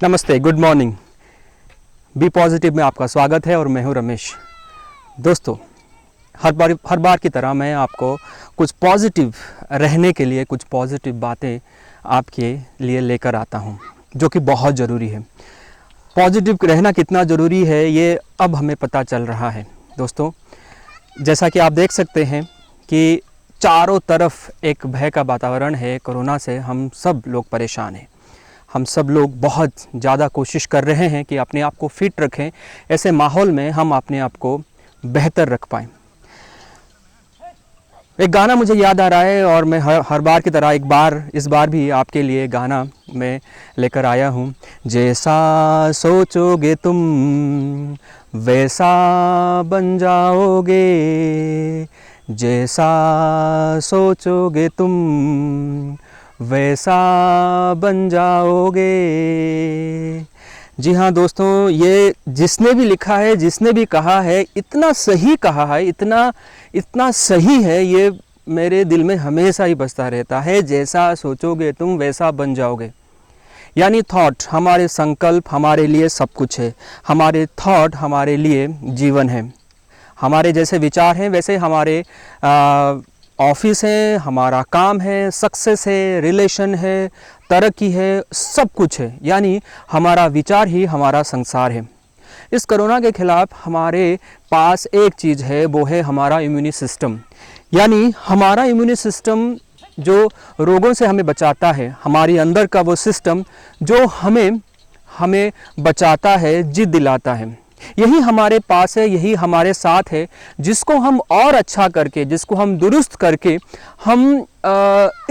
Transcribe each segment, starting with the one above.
नमस्ते, good morning. B positive में आपका स्वागत है और मैं हूं रमेश। दोस्तों, हर बार की तरह मैं आपको कुछ पॉजिटिव रहने के लिए कुछ पॉजिटिव बातें आपके लिए लेकर आता हूं, जो कि बहुत ज़रूरी है। पॉजिटिव रहना कितना ज़रूरी है ये अब हमें पता चल रहा है। दोस्तों, जैसा कि आप देख सकते हैं कि चारों तरफ एक भय का वातावरण है। कोरोना से हम सब लोग परेशान हैं। हम सब लोग बहुत ज़्यादा कोशिश कर रहे हैं कि अपने आप को फिट रखें। ऐसे माहौल में हम अपने आप को बेहतर रख पाएँ। एक गाना मुझे याद आ रहा है और मैं हर बार की तरह इस बार भी आपके लिए गाना मैं लेकर आया हूँ। जैसा सोचोगे तुम वैसा बन जाओगे, जैसा सोचोगे तुम वैसा बन जाओगे। जी हाँ दोस्तों, ये जिसने भी लिखा है, जिसने भी कहा है, इतना सही कहा है, इतना सही है, ये मेरे दिल में हमेशा ही बसता रहता है। जैसा सोचोगे तुम वैसा बन जाओगे। यानी थॉट, हमारे संकल्प हमारे लिए सब कुछ है। हमारे थॉट हमारे लिए जीवन है। हमारे जैसे विचार हैं वैसे हमारे ऑफिस है, हमारा काम है, सक्सेस है, रिलेशन है, तरक्की है, सब कुछ है। यानी हमारा विचार ही हमारा संसार है। इस कोरोना के खिलाफ हमारे पास एक चीज़ है, वो है हमारा इम्यूनी सिस्टम। यानी हमारा इम्यूनी सिस्टम जो रोगों से हमें बचाता है, हमारे अंदर का वो सिस्टम जो हमें बचाता है, जिद दिलाता है, यही हमारे पास है, यही हमारे साथ है, जिसको हम और अच्छा करके, जिसको हम दुरुस्त करके हम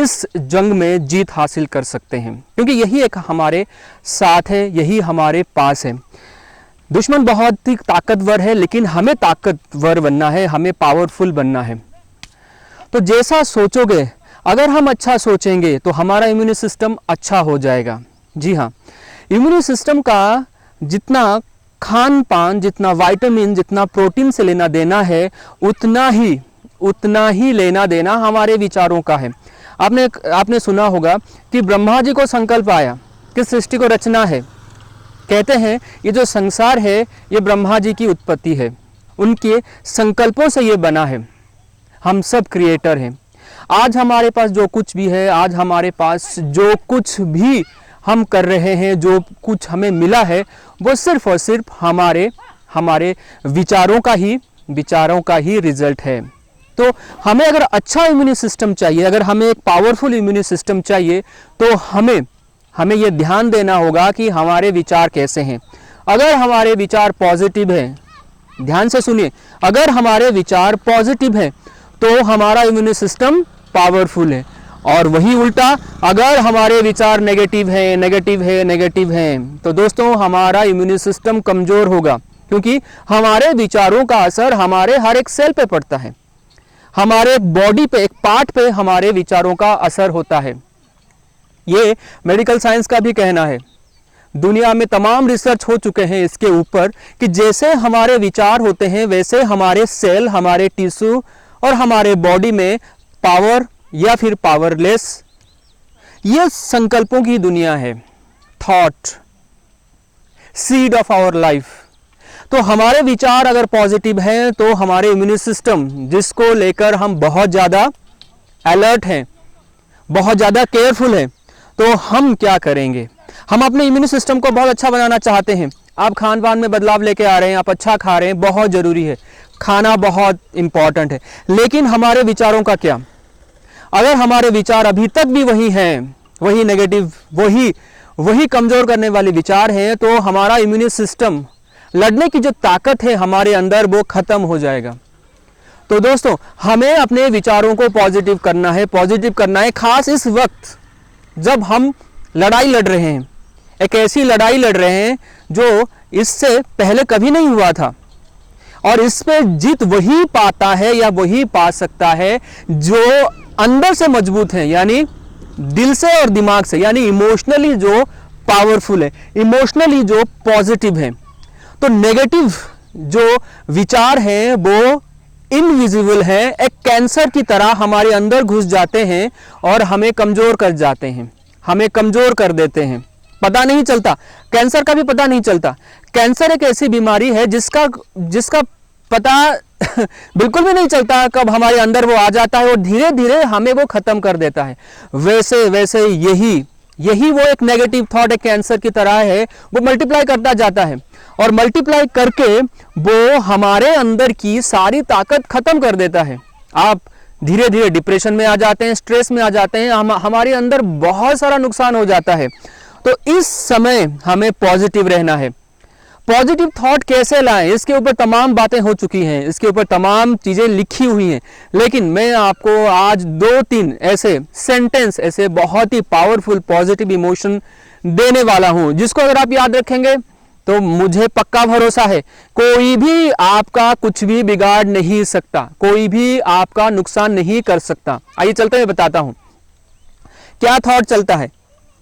इस जंग में जीत हासिल कर सकते हैं। क्योंकि यही एक हमारे साथ है, यही हमारे पास है। दुश्मन बहुत ही ताकतवर है, लेकिन हमें ताकतवर बनना है, हमें पावरफुल बनना है। तो जैसा सोचोगे, अगर हम अच्छा सोचेंगे तो हमारा इम्यूनी सिस्टम अच्छा हो जाएगा। जी हाँ, इम्यूनी सिस्टम का जितना खान पान, जितना विटामिन, जितना प्रोटीन से लेना देना है, उतना ही लेना देना हमारे विचारों का है। आपने सुना होगा कि ब्रह्मा जी को संकल्प आया कि सृष्टि को रचना है। कहते हैं ये जो संसार है ये ब्रह्मा जी की उत्पत्ति है, उनके संकल्पों से ये बना है। हम सब क्रिएटर हैं। आज हमारे पास जो कुछ भी है, आज हमारे पास जो कुछ भी हम कर रहे हैं, जो कुछ हमें मिला है, वो सिर्फ और सिर्फ हमारे विचारों का ही रिजल्ट है। तो हमें अगर अच्छा इम्यूनी सिस्टम चाहिए, अगर हमें एक पावरफुल इम्यूनी सिस्टम चाहिए, तो हमें ये ध्यान देना होगा कि हमारे विचार कैसे हैं। अगर हमारे विचार पॉजिटिव हैं, ध्यान से सुनिए, अगर हमारे विचार पॉजिटिव हैं तो हमारा इम्यूनी सिस्टम पावरफुल है। और वही उल्टा, अगर हमारे विचार नेगेटिव हैं तो दोस्तों हमारा इम्यूनी सिस्टम कमज़ोर होगा। क्योंकि हमारे विचारों का असर हमारे हर एक सेल पे पड़ता है, हमारे बॉडी पे, एक पार्ट पे हमारे विचारों का असर होता है। ये मेडिकल साइंस का भी कहना है। दुनिया में तमाम रिसर्च हो चुके हैं इसके ऊपर कि जैसे हमारे विचार होते हैं वैसे हमारे सेल, हमारे टिश्यू और हमारे बॉडी में पावर या फिर पावरलेस, ये संकल्पों की दुनिया है। Thought, seed of our life. तो हमारे विचार अगर पॉजिटिव हैं तो हमारे इम्यूनी सिस्टम, जिसको लेकर हम बहुत ज़्यादा अलर्ट हैं, बहुत ज़्यादा केयरफुल हैं, तो हम क्या करेंगे? हम अपने इम्यूनी सिस्टम को बहुत अच्छा बनाना चाहते हैं। आप खान पान में बदलाव लेके आ रहे हैं, आप अच्छा खा रहे हैं, बहुत ज़रूरी है, खाना बहुत इम्पॉर्टेंट है। लेकिन हमारे विचारों का क्या? अगर हमारे विचार अभी तक भी वही हैं, वही नेगेटिव, वही कमज़ोर करने वाले विचार हैं, तो हमारा इम्यूनी सिस्टम, लड़ने की जो ताकत है हमारे अंदर, वो ख़त्म हो जाएगा। तो दोस्तों, हमें अपने विचारों को पॉजिटिव करना है, ख़ास इस वक्त जब हम लड़ाई लड़ रहे हैं। एक ऐसी लड़ाई लड़ रहे हैं जो इससे पहले कभी नहीं हुआ था, और इस पे जीत वही पाता है या वही पा सकता है जो अंदर से मजबूत है, यानी दिल से और दिमाग से, यानी इमोशनली जो पावरफुल है, इमोशनली जो पॉजिटिव है। तो नेगेटिव जो विचार हैं वो इनविजिबल है, एक कैंसर की तरह हमारे अंदर घुस जाते हैं और हमें कमज़ोर कर जाते हैं, हमें कमज़ोर कर देते हैं। पता नहीं चलता, कैंसर का भी पता नहीं चलता। कैंसर एक ऐसी बीमारी है जिसका पता बिल्कुल भी नहीं चलता कब हमारे अंदर वो आ जाता है और धीरे धीरे हमें वो खत्म कर देता है। वैसे यही वो एक नेगेटिव थॉट एक कैंसर की तरह है, वो मल्टीप्लाई करता जाता है और मल्टीप्लाई करके वो हमारे अंदर की सारी ताकत खत्म कर देता है। आप धीरे धीरे डिप्रेशन में आ जाते हैं, स्ट्रेस में आ जाते हैं, हमारे अंदर बहुत सारा नुकसान हो जाता है। तो इस समय हमें पॉजिटिव रहना है। पॉजिटिव थॉट कैसे लाएं, इसके ऊपर तमाम बातें हो चुकी हैं, इसके ऊपर तमाम चीज़ें लिखी हुई हैं, लेकिन मैं आपको आज 2-3 ऐसे सेंटेंस, ऐसे बहुत ही पावरफुल पॉजिटिव इमोशन देने वाला हूं, जिसको अगर आप याद रखेंगे तो मुझे पक्का भरोसा है कोई भी आपका कुछ भी बिगाड़ नहीं सकता, कोई भी आपका नुकसान नहीं कर सकता। आइए चलते हुए बताता हूं क्या थॉट चलता है।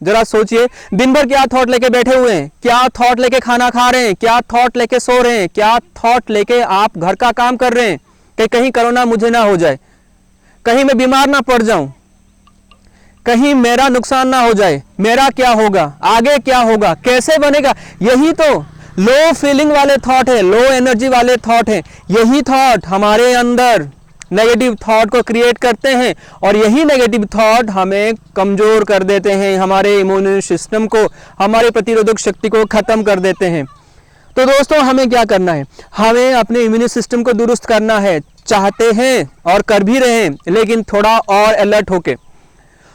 जरा सोचिए, दिन भर क्या थॉट लेके बैठे हुए हैं, क्या थॉट लेके खाना खा रहे हैं, क्या थॉट लेके सो रहे हैं, क्या थॉट लेके आप घर का काम कर रहे हैं कि कहीं कोरोना मुझे ना हो जाए, कहीं मैं बीमार ना पड़ जाऊं, कहीं मेरा नुकसान ना हो जाए, मेरा क्या होगा, आगे क्या होगा, कैसे बनेगा। यही तो लो फीलिंग वाले थॉट है, लो एनर्जी वाले थॉट है। यही थॉट हमारे अंदर नेगेटिव थॉट को क्रिएट करते हैं और यही नेगेटिव थॉट हमें कमज़ोर कर देते हैं, हमारे इम्यून सिस्टम को, हमारे प्रतिरोधक शक्ति को ख़त्म कर देते हैं। तो दोस्तों हमें क्या करना है, हमें अपने इम्यून सिस्टम को दुरुस्त करना है। चाहते हैं और कर भी रहे हैं, लेकिन थोड़ा और अलर्ट होके।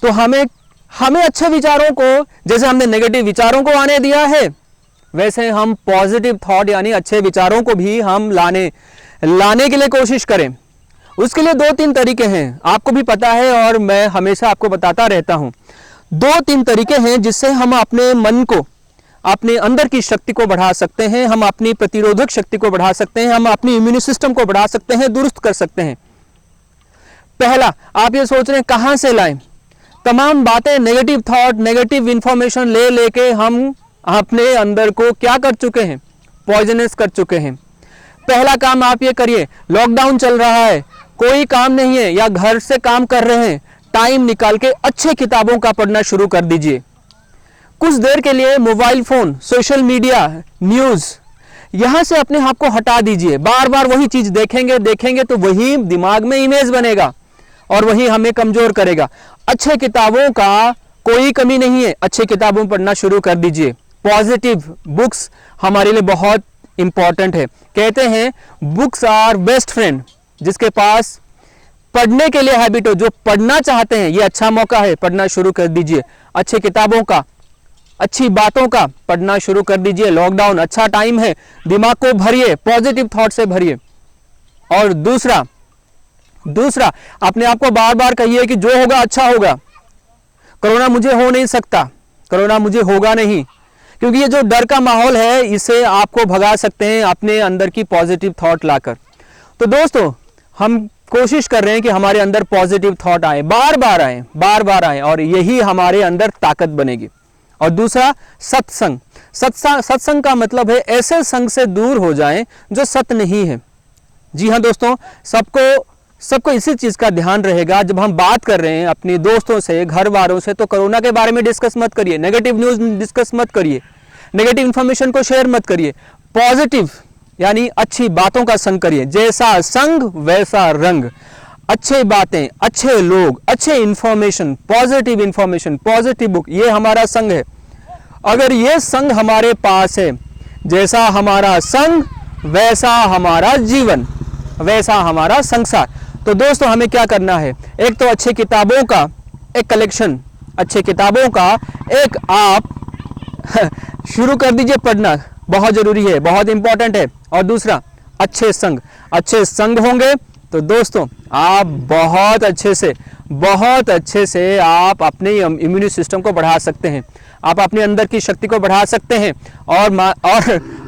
तो हमें अच्छे विचारों को, जैसे हमने नेगेटिव विचारों को आने दिया है, वैसे हम पॉजिटिव थॉट यानी अच्छे विचारों को भी हम लाने के लिए कोशिश करें। उसके लिए 2-3 तरीके हैं, आपको भी पता है और मैं हमेशा आपको बताता रहता हूं। 2-3 तरीके हैं जिससे हम अपने मन को, अपने अंदर की शक्ति को बढ़ा सकते हैं, हम अपनी प्रतिरोधक शक्ति को बढ़ा सकते हैं, हम अपनी इम्यून सिस्टम को बढ़ा सकते हैं, दुरुस्त कर सकते हैं। पहला, आप ये सोच रहे हैं कहां से लाएं, तमाम बातें, नेगेटिव थॉट, नेगेटिव इंफॉर्मेशन ले लेके हम अपने अंदर को क्या कर चुके हैं, पॉइजनस कर चुके हैं। पहला काम आप ये करिए, लॉकडाउन चल रहा है, कोई काम नहीं है या घर से काम कर रहे हैं, टाइम निकाल के अच्छे किताबों का पढ़ना शुरू कर दीजिए। कुछ देर के लिए mobile phone, social media, news, यहाँ से अपने आप को हटा दीजिए। बार बार वही चीज़ देखेंगे तो वही दिमाग में इमेज बनेगा और वही हमें कमज़ोर करेगा। अच्छे किताबों का कोई कमी नहीं है, अच्छे किताबों पढ़ना शुरू कर दीजिए। पॉजिटिव बुक्स हमारे लिए बहुत इंपॉर्टेंट है। कहते हैं बुक्स आर बेस्ट फ्रेंड। जिसके पास पढ़ने के लिए हैबिट हो, जो पढ़ना चाहते हैं, ये अच्छा मौका है, पढ़ना शुरू कर दीजिए। अच्छे किताबों का, अच्छी बातों का पढ़ना शुरू कर दीजिए। लॉकडाउन अच्छा टाइम है, दिमाग को भरिए, पॉजिटिव थॉट से भरिए। और दूसरा अपने आप को बार बार कहिए कि जो होगा अच्छा होगा, कोरोना मुझे हो नहीं सकता, कोरोना मुझे होगा नहीं, क्योंकि ये जो डर का माहौल है इसे आपको भगा सकते हैं अपने अंदर की पॉजिटिव थॉट लाकर। तो दोस्तों हम कोशिश कर रहे हैं कि हमारे अंदर पॉजिटिव थॉट आए, बार बार आए और यही हमारे अंदर ताकत बनेगी। और दूसरा, सत्संग का मतलब है ऐसे संग से दूर हो जाएं जो सत्य नहीं है। जी हाँ दोस्तों, सबको इसी चीज़ का ध्यान रहेगा। जब हम बात कर रहे हैं अपने दोस्तों से, घर वालों से, तो कोरोना के बारे में डिस्कस मत करिए, नेगेटिव न्यूज़ डिस्कस मत करिए, नेगेटिव इन्फॉर्मेशन को शेयर मत करिए। पॉजिटिव यानी अच्छी बातों का संग करिए। जैसा संग वैसा रंग। अच्छे बातें, अच्छे लोग, अच्छे इन्फॉर्मेशन, पॉजिटिव बुक, ये हमारा संग है। अगर ये संग हमारे पास है, जैसा हमारा संग वैसा हमारा जीवन, वैसा हमारा संसार। तो दोस्तों हमें क्या करना है, एक तो अच्छे किताबों का एक कलेक्शन, अच्छे किताबों का एक आप शुरू कर दीजिए पढ़ना, बहुत ज़रूरी है, बहुत इंपॉर्टेंट है। और दूसरा, अच्छे संग होंगे तो दोस्तों आप बहुत अच्छे से आप अपने इम्यून सिस्टम को बढ़ा सकते हैं, आप अपने अंदर की शक्ति को बढ़ा सकते हैं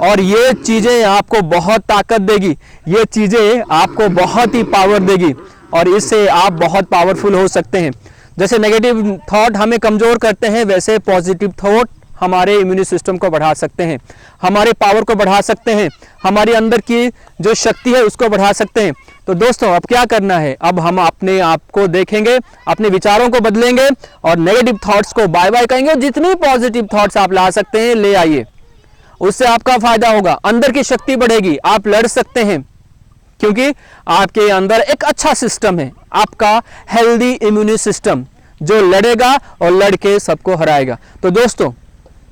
और ये चीज़ें आपको बहुत ताकत देगी, ये चीज़ें आपको बहुत ही पावर देगी और इससे आप बहुत पावरफुल हो सकते हैं। जैसे नेगेटिव थॉट हमें कमज़ोर करते हैं, वैसे पॉजिटिव थॉट हमारे इम्यून सिस्टम को बढ़ा सकते हैं, हमारे पावर को बढ़ा सकते हैं, हमारी अंदर की जो शक्ति है उसको बढ़ा सकते हैं। तो दोस्तों अब क्या करना है, अब हम अपने आप को देखेंगे, अपने विचारों को बदलेंगे और नेगेटिव थॉट्स को बाय बाय कहेंगे। जितनी पॉजिटिव थॉट्स आप ला सकते हैं ले आइए, उससे आपका फायदा होगा, अंदर की शक्ति बढ़ेगी, आप लड़ सकते हैं क्योंकि आपके अंदर एक अच्छा सिस्टम है, आपका हेल्दी इम्यून सिस्टम जो लड़ेगा और लड़के सबको हराएगा। तो दोस्तों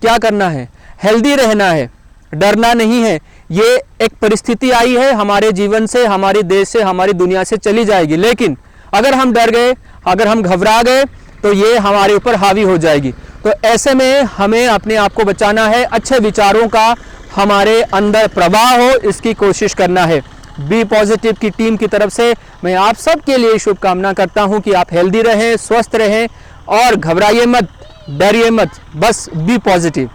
क्या करना है, हेल्दी रहना है, डरना नहीं है। ये एक परिस्थिति आई है हमारे जीवन से, हमारे देश से, हमारी दुनिया से चली जाएगी, लेकिन अगर हम डर गए, अगर हम घबरा गए तो ये हमारे ऊपर हावी हो जाएगी। तो ऐसे में हमें अपने आप को बचाना है, अच्छे विचारों का हमारे अंदर प्रवाह हो इसकी कोशिश करना है। बी पॉजिटिव की टीम की तरफ से मैं आप सबके लिए शुभकामना करता हूं कि आप हेल्दी रहें, स्वस्थ रहें और घबराइए मत, डरिए मत, बस बी पॉजिटिव।